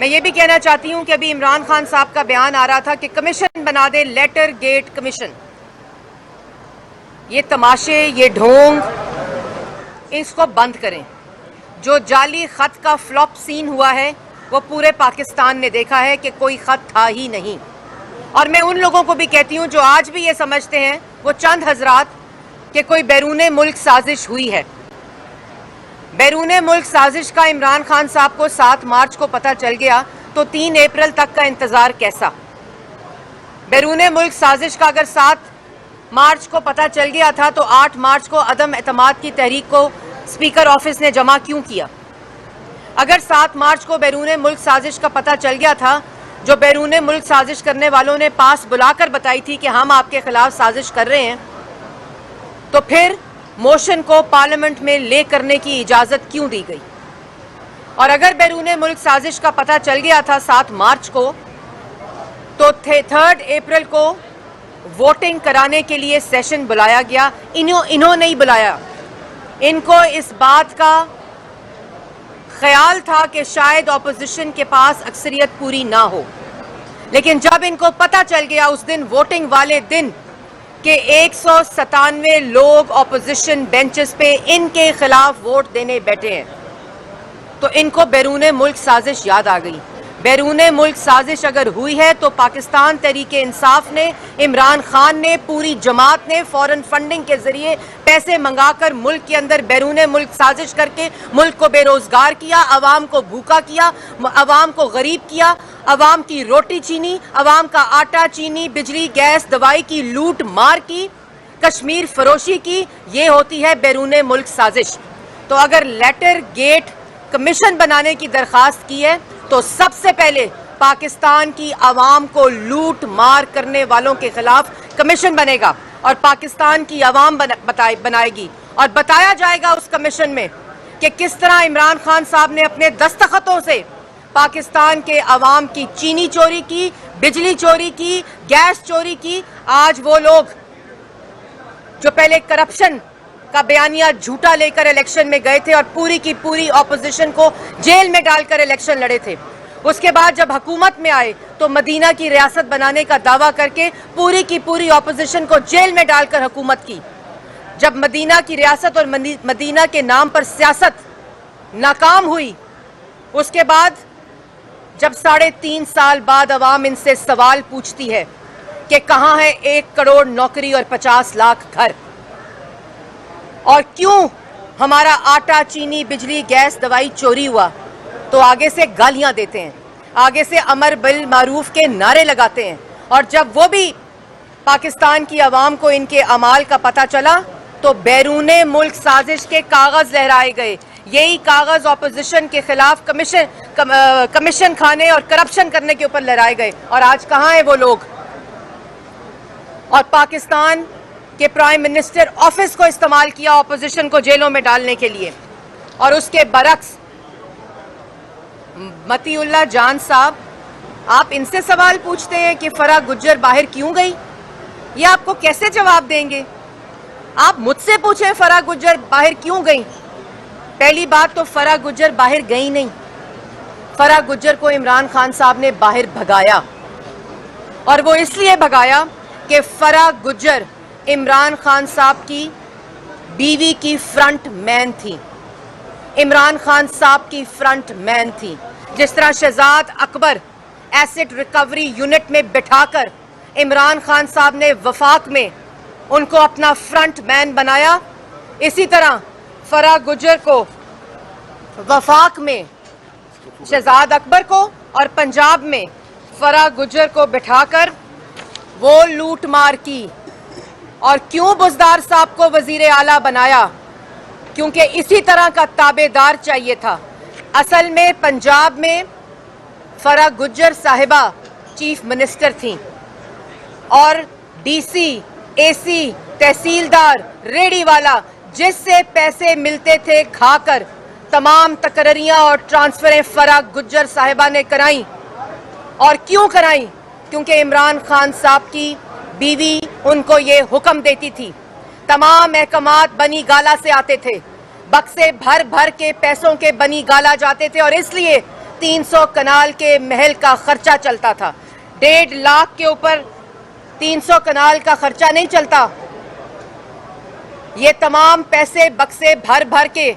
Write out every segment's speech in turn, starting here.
میں یہ بھی کہنا چاہتی ہوں کہ ابھی عمران خان صاحب کا بیان آ رہا تھا کہ کمیشن بنا دے، لیٹر گیٹ کمیشن. یہ تماشے، یہ ڈھونگ، اس کو بند کریں. جو جعلی خط کا فلاپ سین ہوا ہے وہ پورے پاکستان نے دیکھا ہے کہ کوئی خط تھا ہی نہیں. اور میں ان لوگوں کو بھی کہتی ہوں جو آج بھی یہ سمجھتے ہیں، وہ چند حضرات، کہ کوئی بیرون ملک سازش ہوئی ہے. بیرون ملک سازش کا عمران خان صاحب کو 7 مارچ کو پتہ چل گیا تو 3 اپریل تک کا انتظار کیسا؟ بیرون ملک سازش کا اگر 7 مارچ کو پتہ چل گیا تھا تو 8 مارچ کو عدم اعتماد کی تحریک کو اسپیکر آفس نے جمع کیوں کیا؟ اگر 7 مارچ کو بیرون ملک سازش کا پتہ چل گیا تھا، جو بیرون ملک سازش کرنے والوں نے پاس بلا کر بتائی تھی کہ ہم آپ کے خلاف سازش کر رہے ہیں، تو پھر موشن کو پارلیمنٹ میں لے کرنے کی اجازت کیوں دی گئی؟ اور اگر بیرون ملک سازش کا پتہ چل گیا تھا 7 مارچ کو، تو 3 اپریل کو ووٹنگ کرانے کے لیے سیشن بلایا گیا. انہوں نہیں بلایا. ان کو اس بات کا خیال تھا کہ شاید اپوزیشن کے پاس اکثریت پوری نہ ہو، لیکن جب ان کو پتہ چل گیا اس دن، ووٹنگ والے دن، کہ 197 لوگ اپوزیشن بینچز پہ ان کے خلاف ووٹ دینے بیٹھے ہیں، تو ان کو بیرون ملک سازش یاد آ گئی. بیرون ملک سازش اگر ہوئی ہے تو پاکستان تحریک انصاف نے، عمران خان نے، پوری جماعت نے فورن فنڈنگ کے ذریعے پیسے منگا کر ملک کے اندر بیرون ملک سازش کر کے ملک کو بے روزگار کیا، عوام کو بھوکا کیا، عوام کو غریب کیا، عوام کی روٹی چینی، عوام کا آٹا چینی، بجلی، گیس، دوائی کی لوٹ مار کی، کشمیر فروشی کی. یہ ہوتی ہے بیرون ملک سازش. تو اگر لیٹر گیٹ کمیشن بنانے کی درخواست کی ہے تو سب سے پہلے پاکستان کی عوام کو لوٹ مار کرنے والوں کے خلاف کمیشن بنے گا، اور پاکستان کی عوام بنائے گی، اور بتایا جائے گا اس کمیشن میں کہ کس طرح عمران خان صاحب نے اپنے دستخطوں سے پاکستان کے عوام کی چینی چوری کی، بجلی چوری کی، گیس چوری کی. آج وہ لوگ جو پہلے کرپشن کا بیانیہ جھوٹا لے کر الیکشن میں گئے تھے اور پوری کی پوری اپوزیشن کو جیل میں ڈال کر الیکشن لڑے تھے، اس کے بعد جب حکومت میں آئے تو مدینہ کی ریاست بنانے کا دعویٰ کر کے پوری کی پوری اپوزیشن کو جیل میں ڈال کر حکومت کی. جب مدینہ کی ریاست اور مدینہ کے نام پر سیاست ناکام ہوئی، اس کے بعد جب 3.5 سال بعد عوام ان سے سوال پوچھتی ہے کہ کہاں ہے 1 کروڑ نوکری اور 50 لاکھ گھر، اور کیوں ہمارا آٹا، چینی، بجلی، گیس، دوائی چوری ہوا، تو آگے سے گالیاں دیتے ہیں، آگے سے امر بالمعروف کے نعرے لگاتے ہیں. اور جب وہ بھی پاکستان کی عوام کو ان کے اعمال کا پتہ چلا تو بیرون ملک سازش کے کاغذ لہرائے گئے. یہی کاغذ اپوزیشن کے خلاف کمیشن کھانے اور کرپشن کرنے کے اوپر لہرائے گئے. اور آج کہاں ہیں وہ لوگ؟ اور پاکستان کہ پرائم منسٹر آفس کو استعمال کیا اپوزیشن کو جیلوں میں ڈالنے کے لیے. اور اس کے برعکس متی اللہ جان صاحب، آپ ان سے سوال پوچھتے ہیں کہ فرح گجر باہر کیوں گئی؟ یہ آپ کو کیسے جواب دیں گے؟ آپ مجھ سے پوچھیں فرح گجر باہر کیوں گئی. پہلی بات تو فرح گجر باہر گئی نہیں. فرح گجر کو عمران خان صاحب نے باہر بھگایا، اور وہ اس لیے بھگایا کہ فرح گجر عمران خان صاحب کی بیوی کی فرنٹ مین تھی، عمران خان صاحب کی فرنٹ مین تھی. جس طرح شہزاد اکبر ایسٹ ریکوری یونٹ میں بٹھا کر عمران خان صاحب نے وفاق میں ان کو اپنا فرنٹ مین بنایا، اسی طرح فرح گجر کو وفاق میں شہزاد اکبر کو اور پنجاب میں فرح گجر کو بٹھا کر وہ لوٹ مار کی. اور کیوں بزدار صاحب کو وزیر اعلیٰ بنایا؟ کیونکہ اسی طرح کا تابع دار چاہیے تھا. اصل میں پنجاب میں فرح گجر صاحبہ چیف منسٹر تھیں، اور ڈی سی، اے سی، تحصیلدار، ریڑی والا جس سے پیسے ملتے تھے کھا کر تمام تقرریاں اور ٹرانسفریں فرح گجر صاحبہ نے کرائیں. اور کیوں کرائیں؟ کیونکہ عمران خان صاحب کی بیوی ان کو یہ حکم دیتی تھی. تمام احکامات بنی گالا سے آتے تھے، بکسے بھر بھر کے پیسوں کے بنی گالا جاتے تھے، اور اس لیے 300 कनाल के महल का खर्चा चलता था। 1.5 लाख के ऊपर 300 कनाल का खर्चा नहीं चलता। ये तमाम पैसे बक्से भर भर के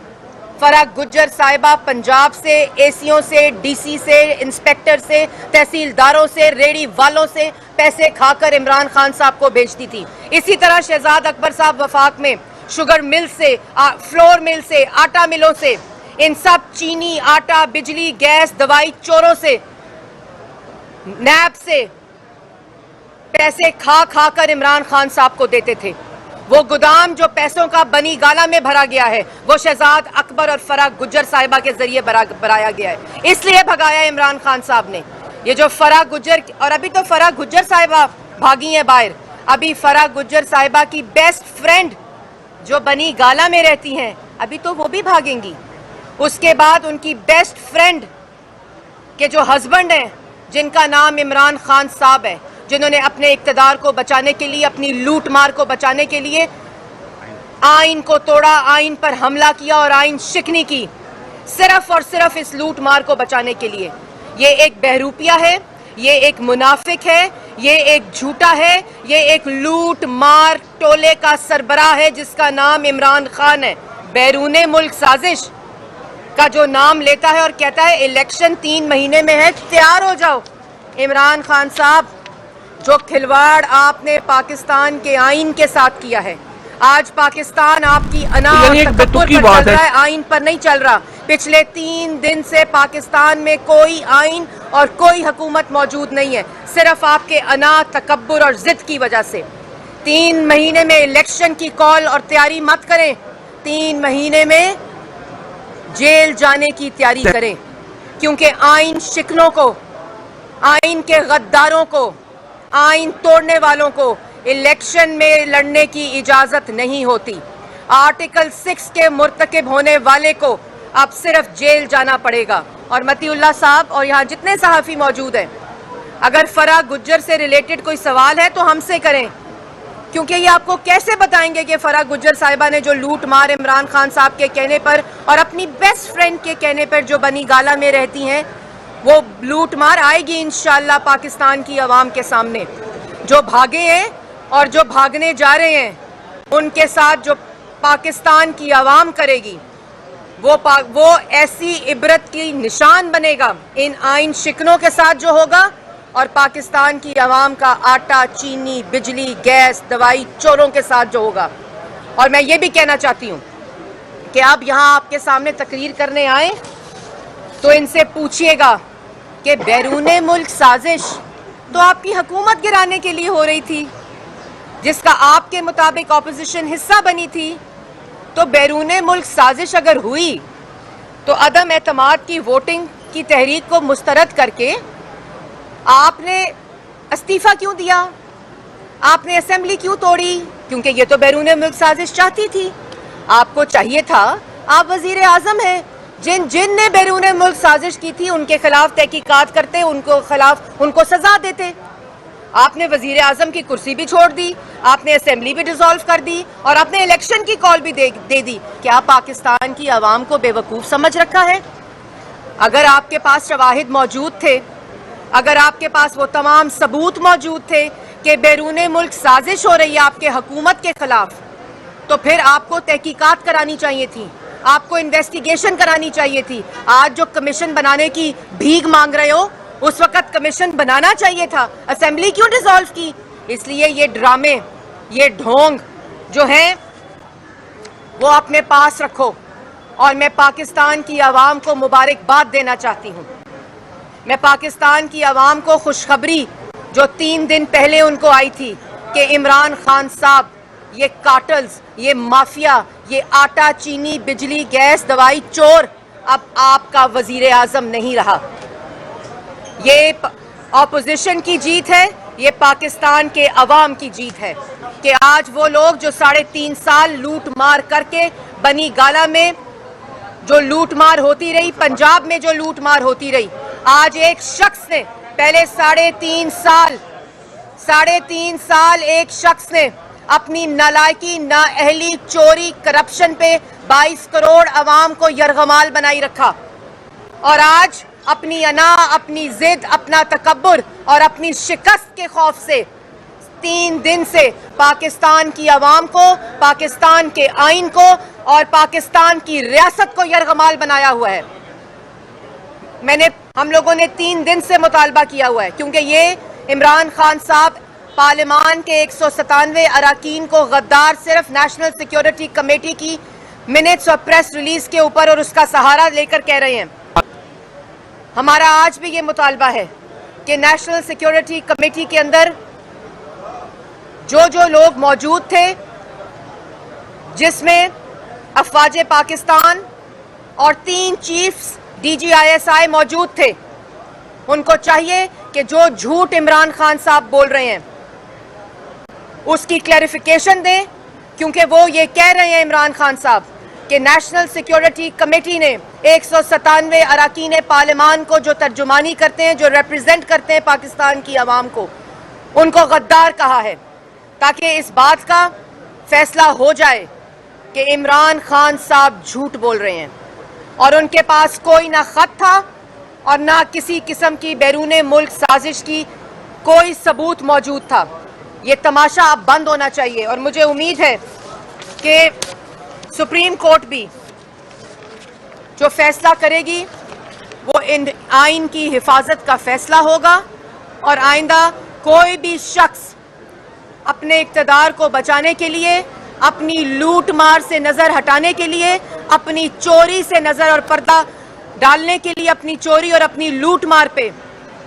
फराह गुज्जर साहिबा पंजाब से, एसीओ से, डीसी से, इंस्पेक्टर से, तहसीलदारों से, रेडी वालों से पैसे खाकर इमरान खान साहब को भेजती थी। इसी तरह शहजाद अकबर साहब वफाक में शुगर मिल से, फ्लोर मिल से, आटा मिलों से, इन सब चीनी, आटा, बिजली, गैस, दवाई चोरों से, नैब से पैसे खा खा कर इमरान खान साहब को देते थे। वो गोदाम जो पैसों का बनी गाला में भरा गया है, वो शहजाद अकबर और फराह गुज्जर साहिबा के जरिए भराया गया है। इसलिए भगाया इमरान खान साहब ने। ये जो फराह गुज्जर, और अभी तो फराह गुज्जर साहिबा भागी हैं बाहर, अभी फराह गुज्जर साहिबा की बेस्ट फ्रेंड जो बनी गाला में रहती हैं, अभी तो वो भी भागेंगी। उसके बाद उनकी बेस्ट फ्रेंड के जो हस्बैंड हैं, जिनका नाम इमरान खान साहब है, जिन्होंने अपने इक़्तिदार को बचाने के लिए, अपनी लूट मार को बचाने के लिए आइन को तोड़ा, आइन पर हमला किया और आइन शिकनी की, सिर्फ और सिर्फ इस लूट मार को बचाने के लिए। ये एक बहरूपिया है, ये एक मुनाफिक है, ये एक झूठा है, ये एक लूट मार टोले का सरबराह है जिसका नाम इमरान खान है। बैरूने मुल्क साजिश का जो नाम लेता है और कहता है इलेक्शन 3 महीने में है, तैयार हो जाओ। इमरान खान साहब, जो खिलवाड़ आपने पाकिस्तान के आइन के साथ किया है, आज पाकिस्तान आपकी अना और तकब्बुर पर चल रहा है, आइन पर नहीं चल रहा। पिछले 3 दिन से पाकिस्तान में कोई आइन और कोई हुकूमत मौजूद नहीं है, सिर्फ आपके अना, तकब्बुर और जिद की वजह से। 3 महीने में इलेक्शन की कॉल और तैयारी मत करें, 3 महीने में जेल जाने की तैयारी करें, क्योंकि आइन शिकनों को, आइन के गद्दारों को, आइन तोड़ने वालों को इलेक्शन में लड़ने की इजाजत नहीं होती। आर्टिकल 6 के मुर्तकिब होने वाले को अब सिर्फ जेल जाना पड़ेगा। और मतीउल्लाह साहब और यहाँ जितने सहाफ़ी मौजूद हैं, अगर फराह गुज्जर से रिलेटेड कोई सवाल है तो हमसे करें, क्योंकि ये आपको कैसे बताएंगे कि फराह गुज्जर साहिबा ने जो लूट मार इमरान खान साहब के कहने पर और अपनी बेस्ट फ्रेंड के कहने पर जो बनी गाला में रहती हैं, वो लूट मार आएगी इंशाअल्लाह पाकिस्तान की आवाम के सामने। जो भागे हैं और जो भागने जा रहे हैं, उनके साथ जो पाकिस्तान की आवाम करेगी, वो ऐसी इबरत की निशान बनेगा इन आइन शिकनों के साथ जो होगा, और पाकिस्तान की आवाम का आटा, चीनी, बिजली, गैस, दवाई चोरों के साथ जो होगा। और मैं ये भी कहना चाहती हूँ कि आप यहाँ आपके सामने तकरीर करने आए तो इनसे पूछिएगा कि बैरूने मुल्क साजिश तो आपकी हुकूमत गिराने के लिए हो रही थी, जिसका आपके मुताबिक ऑपोजिशन हिस्सा बनी थी। तो बैरूने मुल्क साजिश अगर हुई तो अदम एतमाद की वोटिंग की तहरीक को मुस्तरद करके आपने इस्तीफा क्यों दिया? आपने असेंबली क्यों तोड़ी? क्योंकि ये तो बैरूने मुल्क साजिश चाहती थी। आपको चाहिए था, आप वजीर आजम हैं, जिन ने बैरूने मुल्क साजिश की थी उनके खिलाफ तहकीकात करते, उनको सजा देते। आपने वजीर आजम की कुर्सी भी छोड़ दी, आपने असेंबली भी डिसॉल्व कर दी और आपने इलेक्शन की कॉल भी दे दी। क्या पाकिस्तान की आवाम को बेवकूफ़ समझ रखा है? अगर आपके पास शवाहिद मौजूद थे, अगर आपके पास वो तमाम सबूत मौजूद थे कि बैरूने मुल्क साजिश हो रही है आपके हुकूमत के खिलाफ, तो फिर आपको तहकीकात करानी चाहिए थी, आपको इन्वेस्टिगेशन करानी चाहिए थी। आज जो कमीशन बनाने की भीख मांग रहे हो, उस वक्त कमीशन बनाना चाहिए था। असेंबली क्यों डिसॉल्व की? इसलिए ये ड्रामे, ये ढोंग जो हैं वो अपने पास रखो। और मैं पाकिस्तान की आवाम को मुबारकबाद देना चाहती हूँ। मैं पाकिस्तान की आवाम को खुशखबरी जो 3 दिन पहले उनको आई थी कि इमरान खान साहब, ये कार्टल्स, ये माफिया, ये आटा, चीनी, बिजली, गैस, दवाई चोर अब आपका वजीर आजम नहीं रहा। ये ऑपोजिशन की जीत है, ये पाकिस्तान के अवाम की जीत है कि आज वो लोग जो 3.5 साल लूट मार करके बनी गाला में जो लूट मार होती रही, पंजाब में जो लूट मार होती रही, आज एक शख्स ने पहले 3.5 साल एक शख्स ने अपनी नालायकी, नाअहली, चोरी, करप्शन पे 22 करोड़ अवाम को यरगमाल बनाई रखा। और आज اپنی انا، اپنی ضد، اپنا تکبر اور اپنی شکست کے خوف سے 3 دن سے پاکستان کی عوام کو، پاکستان کے آئین کو اور پاکستان کی ریاست کو یرغمال بنایا ہوا ہے۔ ہم لوگوں نے 3 دن سے مطالبہ کیا ہوا ہے، کیونکہ یہ عمران خان صاحب پارلیمان کے 197 اراکین کو غدار صرف نیشنل سیکیورٹی کمیٹی کی منٹس اور پریس ریلیز کے اوپر اور اس کا سہارا لے کر کہہ رہے ہیں۔ ہمارا آج بھی یہ مطالبہ ہے کہ نیشنل سیکیورٹی کمیٹی کے اندر جو لوگ موجود تھے، جس میں افواج پاکستان اور 3 چیفز DGISI موجود تھے، ان کو چاہیے کہ جو جھوٹ عمران خان صاحب بول رہے ہیں اس کی کلیریفیکیشن دیں، کیونکہ وہ یہ کہہ رہے ہیں عمران خان صاحب کہ نیشنل سیکیورٹی کمیٹی نے 197 اراکین پارلیمان کو جو ترجمانی کرتے ہیں، جو ریپریزنٹ کرتے ہیں پاکستان کی عوام کو، ان کو غدار کہا ہے، تاکہ اس بات کا فیصلہ ہو جائے کہ عمران خان صاحب جھوٹ بول رہے ہیں اور ان کے پاس کوئی نہ خط تھا اور نہ کسی قسم کی بیرون ملک سازش کی کوئی ثبوت موجود تھا۔ یہ تماشا اب بند ہونا چاہیے، اور مجھے امید ہے کہ سپریم کورٹ بھی جو فیصلہ کرے گی وہ ان آئین کی حفاظت کا فیصلہ ہوگا، اور آئندہ کوئی بھی شخص اپنے اقتدار کو بچانے کے لیے، اپنی لوٹ مار سے نظر ہٹانے کے لیے، اپنی چوری سے نظر اور پردہ ڈالنے کے لیے، اپنی چوری اور اپنی لوٹ مار پہ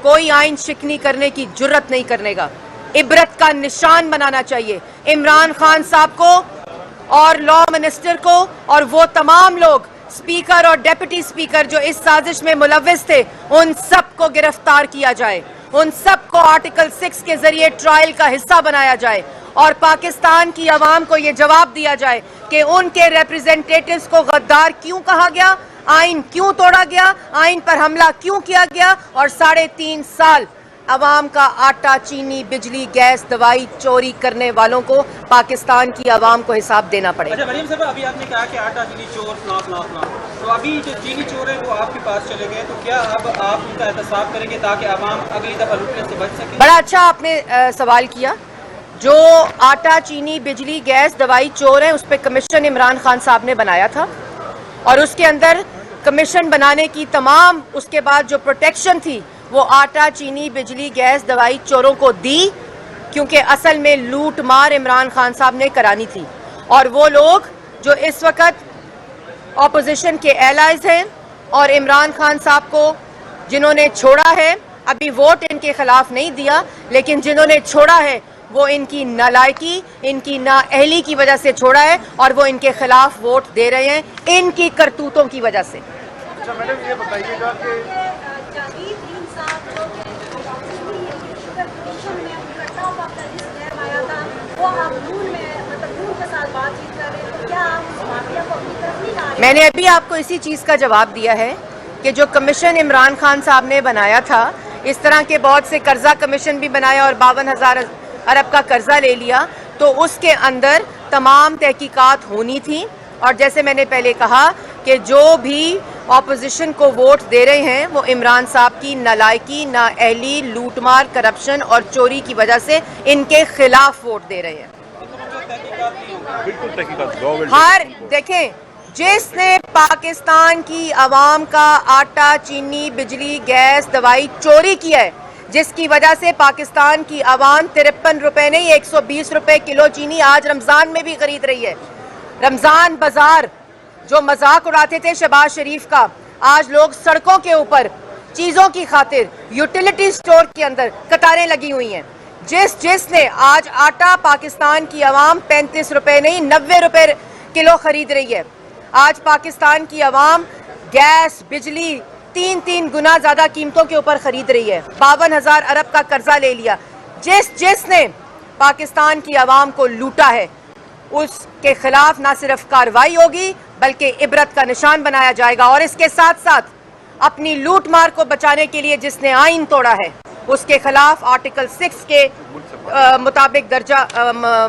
کوئی آئین شکنی کرنے کی جرت نہیں کرنے گا۔ عبرت کا نشان بنانا چاہیے عمران خان صاحب کو اور لا منسٹر کو، اور وہ تمام لوگ اسپیکر اور ڈیپٹی اسپیکر جو اس سازش میں ملوث تھے، ان سب کو گرفتار کیا جائے، ان سب کو آرٹیکل 6 کے ذریعے ٹرائل کا حصہ بنایا جائے، اور پاکستان کی عوام کو یہ جواب دیا جائے کہ ان کے ریپریزنٹیٹیوز کو غدار کیوں کہا گیا، آئین کیوں توڑا گیا، آئین پر حملہ کیوں کیا گیا، اور 3.5 سال عوام کا آٹا، چینی، بجلی، گیس، دوائی چوری کرنے والوں کو پاکستان کی عوام کو حساب دینا پڑے۔ اچھا مریم صاحب، ابھی آپ نے کہا کہ آٹا چینی چور فلاں، تو ابھی جو چینی چور ہیں وہ آپ کے پاس چلے گئے، تو کیا اب آپ ان کا احتساب کریں گے تاکہ عوام اگلی دفعہ لوٹنے سے بچ سکے؟ بڑا اچھا آپ نے سوال کیا۔ جو آٹا، چینی، بجلی، گیس، دوائی چور ہیں، اس پہ کمیشن عمران خان صاحب نے بنایا تھا، اور اس کے اندر کمیشن بنانے کی تمام اس کے بعد جو پروٹیکشن تھی وہ آٹا، چینی، بجلی، گیس، دوائی چوروں کو دی، کیونکہ اصل میں لوٹ مار عمران خان صاحب نے کرانی تھی۔ اور وہ لوگ جو اس وقت اپوزیشن کے ایلائز ہیں اور عمران خان صاحب کو جنہوں نے چھوڑا ہے، ابھی ووٹ ان کے خلاف نہیں دیا، لیکن جنہوں نے چھوڑا ہے وہ ان کی نالائکی، ان کی نااہلی کی وجہ سے چھوڑا ہے، اور وہ ان کے خلاف ووٹ دے رہے ہیں ان کی کرتوتوں کی وجہ سے۔ اچھا میڈم، یہ بتائیے گا کہ میں نے ابھی آپ کو اسی چیز کا جواب دیا ہے کہ جو کمیشن عمران خان صاحب نے بنایا تھا، اس طرح کے بہت سے قرضہ کمیشن بھی بنایا اور 52,000 ارب کا قرضہ لے لیا، تو اس کے اندر تمام تحقیقات ہونی تھی، اور جیسے میں نے پہلے کہا کہ جو بھی اپوزیشن کو ووٹ دے رہے ہیں وہ عمران صاحب کی نالائکی، نااہلی، لوٹ مار، کرپشن اور چوری کی وجہ سے ان کے خلاف ووٹ دے رہے ہیں۔ بالکل تحقیقات ہر دیکھیں، جس نے پاکستان کی عوام کا آٹا، چینی، بجلی، گیس، دوائی چوری کیا ہے، جس کی وجہ سے پاکستان کی عوام 53 روپے نہیں 120 روپے کلو چینی آج رمضان میں بھی خرید رہی ہے۔ رمضان بازار جو مذاق اڑاتے تھے شہباز شریف کا، آج لوگ سڑکوں کے اوپر چیزوں کی خاطر یوٹیلیٹی سٹور کے اندر قطاریں لگی ہوئی ہیں۔ جس نے آج آٹا پاکستان کی عوام 35 روپے نہیں 90 روپے کلو خرید رہی ہے۔ آج پاکستان کی عوام گیس، بجلی 3 گنا زیادہ قیمتوں کے اوپر خرید رہی ہے۔ 52,000 ارب کا قرضہ لے لیا۔ جس نے پاکستان کی عوام کو لوٹا ہے، اس کے خلاف نہ صرف کارروائی ہوگی بلکہ عبرت کا نشان بنایا جائے گا، اور اس کے ساتھ ساتھ اپنی لوٹ مار کو بچانے کے لیے جس نے آئین توڑا ہے اس کے خلاف آرٹیکل 6 کے مطابق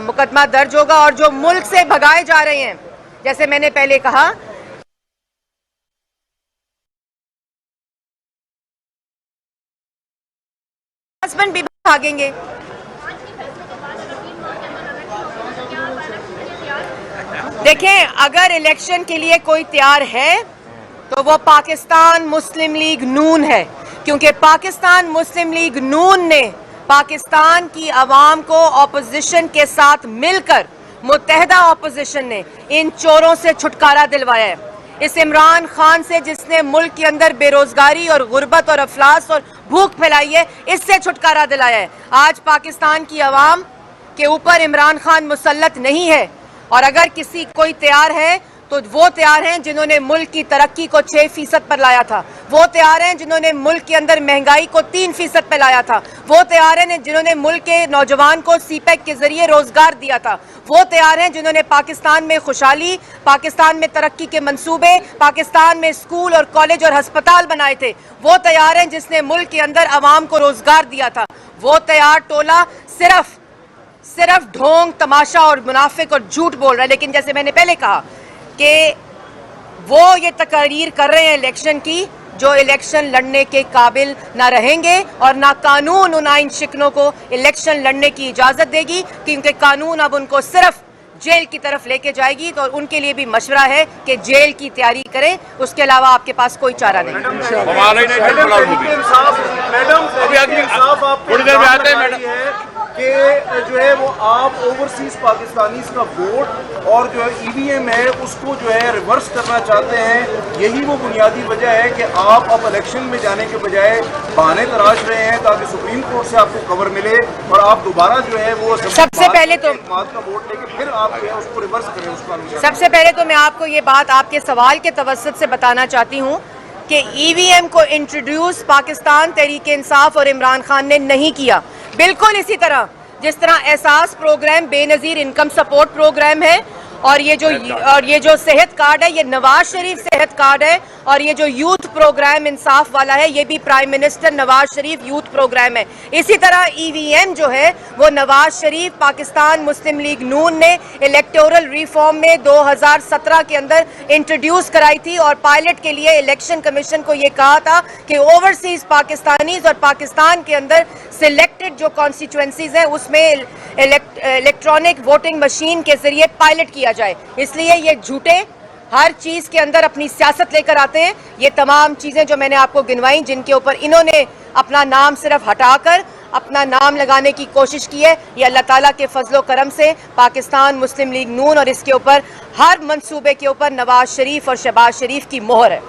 مقدمہ درج ہوگا، اور جو ملک سے بھگائے جا رہے ہیں، جیسے میں نے پہلے کہا हस्बैंड भी भागेंगे। देखें, अगर इलेक्शन के लिए कोई तैयार है तो वो पाकिस्तान मुस्लिम लीग नून है, क्योंकि पाकिस्तान मुस्लिम लीग नून ने पाकिस्तान की आवाम को ऑपोजिशन के साथ मिलकर, मुत्तहदा ऑपोजिशन ने इन चोरों से छुटकारा दिलवाया है। इस इमरान खान से जिसने मुल्क के अंदर बेरोजगारी और गुर्बत और अफलास और भूख फैलाई है, इससे छुटकारा दिलाया है। आज पाकिस्तान की आवाम के ऊपर इमरान खान मुसल्लत नहीं है, और अगर किसी कोई तैयार है तो वो तैयार हैं जिन्होंने मुल्क की तरक्की को 6% पर लाया था, वो तैयार हैं जिन्होंने मुल्क के अंदर महंगाई को 3% पर लाया था, वो तैयार हैं जिन्होंने मुल्क के नौजवान को सीपैक के जरिए रोजगार दिया था, वो तैयार हैं जिन्होंने पाकिस्तान में खुशहाली, पाकिस्तान में तरक्की के मंसूबे, पाकिस्तान में स्कूल और कॉलेज और हस्पताल बनाए थे, वो तैयार हैं जिसने मुल्क के अंदर अवाम को रोजगार दिया था। वो तैयार टोला सिर्फ ढोंग, तमाशा और मुनाफिक और झूठ बोल रहा है। लेकिन जैसे मैंने पहले कहा कि वो ये तकरीर कर रहे हैं इलेक्शन की, जो इलेक्शन लड़ने के काबिल ना रहेंगे, और ना कानून उन आइन शिकनों को इलेक्शन लड़ने की इजाजत देगी, क्योंकि कानून अब उनको सिर्फ जेल की तरफ लेके जाएगी। तो उनके लिए भी मशवरा है कि जेल की तैयारी करें, उसके अलावा आपके पास कोई चारा नहीं। कि जो है वो आप ओवरसीज पाकिस्तानीज का वोट और जो है ईवीएम है उसको जो है रिवर्स करना चाहते हैं। यही वो बुनियादी वजह है कि आप अब इलेक्शन में जाने के बजाय बहाने तराश रहे हैं ताकि सुप्रीम कोर्ट से आपको कवर मिले और आप दोबारा जो है वो सबसे पहले तो का वोट लेके फिर आप जो है उसको रिवर्स करें उसका। सबसे पहले तो मैं आपको ये बात आपके सवाल के तवस्सुत से बताना चाहती हूँ कि ईवीएम को इंट्रोड्यूस पाकिस्तान तहरीक इंसाफ और इमरान खान ने नहीं किया। बिल्कुल इसी तरह जिस तरह Ehsaas program Benazir income support program है, और ये जो सेहत कार्ड है ये नवाज शरीफ सेहत कार्ड है, और ये जो यूथ प्रोग्राम इंसाफ वाला है ये भी prime minister Nawaz Sharif youth programme है। इसी तरह ईवीएम जो है वो नवाज शरीफ पाकिस्तान मुस्लिम लीग नून ने इलेक्टोरल रिफॉर्म में 2017 के अंदर इंट्रोड्यूस कराई थी, और पायलट के लिए इलेक्शन कमीशन को ये कहा था कि ओवरसीज पाकिस्तानीज और पाकिस्तान के अंदर सिलेक्टेड जो कॉन्स्टिट्यूएंसीज हैं उसमें इलेक्ट्रॉनिक वोटिंग मशीन के जरिए पायलट किया जाए। इसलिए ये झूठे हर चीज के अंदर अपनी सियासत लेकर आते हैं। ये तमाम चीजें जो मैंने आपको गिनवाई, जिनके ऊपर इन्होंने अपना नाम सिर्फ हटाकर अपना नाम लगाने की कोशिश की है, ये अल्लाह ताला के फजलो करम से पाकिस्तान मुस्लिम लीग नून और इसके ऊपर हर मंसूबे के ऊपर नवाज शरीफ और शहबाज शरीफ की मोहर है।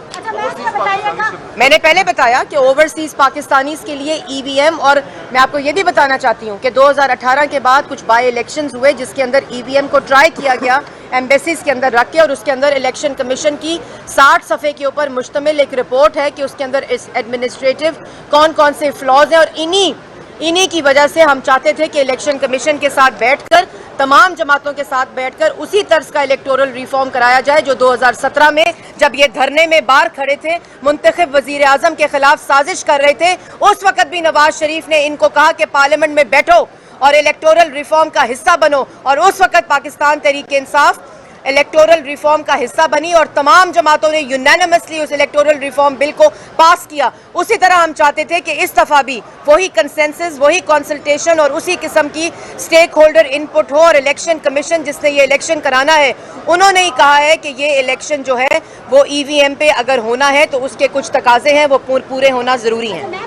मैंने पहले बताया कि ओवरसीज पाकिस्तानीज के लिए ईवीएम, और मैं आपको ये भी बताना चाहती हूँ कि 2018 के बाद कुछ बाई इलेक्शंस हुए जिसके अंदर ईवीएम को ट्राई किया गया एम्बेसीज के अंदर रख के, और उसके अंदर इलेक्शन कमीशन की 60 सफ़े के ऊपर मुश्तमिल एक रिपोर्ट है कि उसके अंदर इस एडमिनिस्ट्रेटिव कौन कौन से फ्लॉज हैं, और इन्हीं की वजह से हम चाहते थे कि इलेक्शन कमीशन के साथ बैठकर, तमाम जमातों के साथ बैठकर उसी तर्ज का इलेक्टोरल रिफॉर्म कराया जाए जो 2017 में जब ये धरने में बाहर खड़े थे, मुंतखब वजीर आजम के खिलाफ साजिश कर रहे थे, उस वक्त भी नवाज शरीफ ने इनको कहा कि पार्लियामेंट में बैठो और इलेक्टोरल रिफॉर्म का हिस्सा बनो, और उस वक्त पाकिस्तान तहरीक इंसाफ इलेक्टोरल रिफॉर्म का हिस्सा बनी और तमाम जमातों ने यूनानिमसली उस इलेक्टोरल रिफॉर्म बिल को पास किया। उसी तरह हम चाहते थे कि इस दफ़ा भी वही कंसेंसस, वही कंसल्टेशन और उसी किस्म की स्टेक होल्डर इनपुट हो, और इलेक्शन कमीशन जिसने ये इलेक्शन कराना है उन्होंने ही कहा है कि ये इलेक्शन जो है वो ईवीएम पे अगर होना है तो उसके कुछ तकाजे हैं वो पूरे होना ज़रूरी हैं।